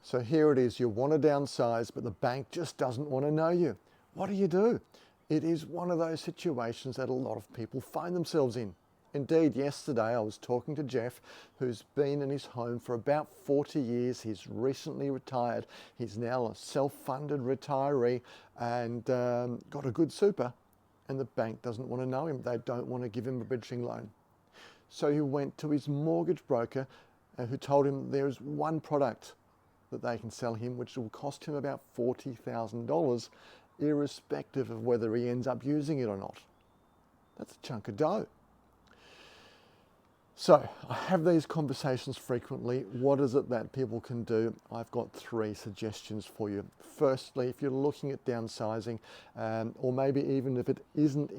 So here it is, you want to downsize, but the bank just doesn't want to know you. What do? It is one of those situations that a lot of people find themselves in. Indeed, yesterday I was talking to Jeff, who's been in his home for about 40 years. He's recently retired. He's now a self-funded retiree and got a good super, and the bank doesn't want to know him. They don't want to give him a bridging loan. So he went to his mortgage broker who told him there's one product that they can sell him, which will cost him about $40,000, irrespective of whether he ends up using it or not. That's a chunk of dough. So I have these conversations frequently. What is it that people can do? I've got 3 suggestions for you. Firstly, if you're looking at downsizing, or maybe even if it isn't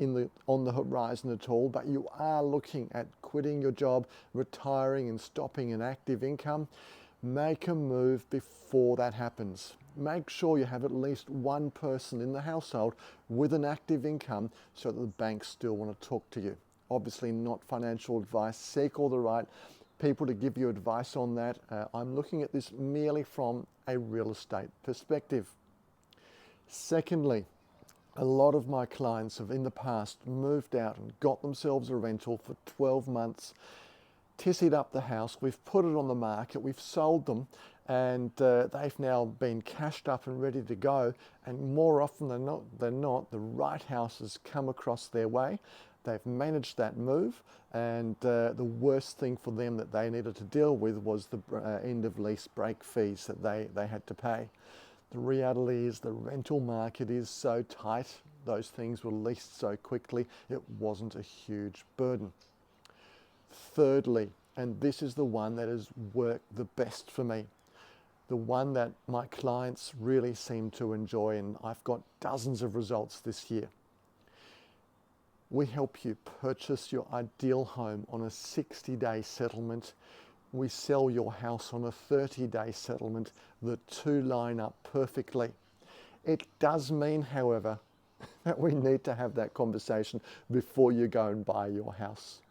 on the horizon at all, but you are looking at quitting your job, retiring and stopping an active income, make a move before that happens. Make sure you have at least one person in the household with an active income so that the banks still want to talk to you. Obviously not financial advice. Seek all the right people to give you advice on that. I'm looking at this merely from a real estate perspective. Secondly, a lot of my clients have in the past moved out and got themselves a rental for 12 months, tissied up the house, we've put it on the market, we've sold them, and they've now been cashed up and ready to go, and more often than not, the right house has come across their way. They've managed that move, and the worst thing for them that they needed to deal with was the end of lease break fees that they had to pay. The reality is the rental market is so tight, those things were leased so quickly, it wasn't a huge burden. Thirdly, and this is the one that has worked the best for me, the one that my clients really seem to enjoy, and I've got dozens of results this year. We help you purchase your ideal home on a 60-day settlement. We sell your house on a 30-day settlement. The two line up perfectly. It does mean, however, that we need to have that conversation before you go and buy your house.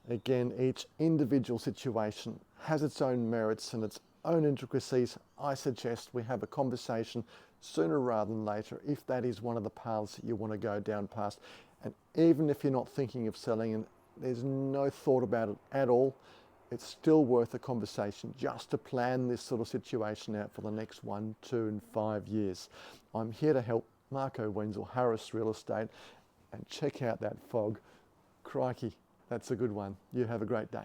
Again, each individual situation has its own merits and its own intricacies. I suggest we have a conversation sooner rather than later if that is one of the paths that you want to go down past. And even if you're not thinking of selling and there's no thought about it at all, it's still worth a conversation just to plan this sort of situation out for the next 1, 2 and 5 years. I'm here to help. Marco Wenzel, Harris Real Estate, and check out that fog. Crikey, that's a good one. You have a great day.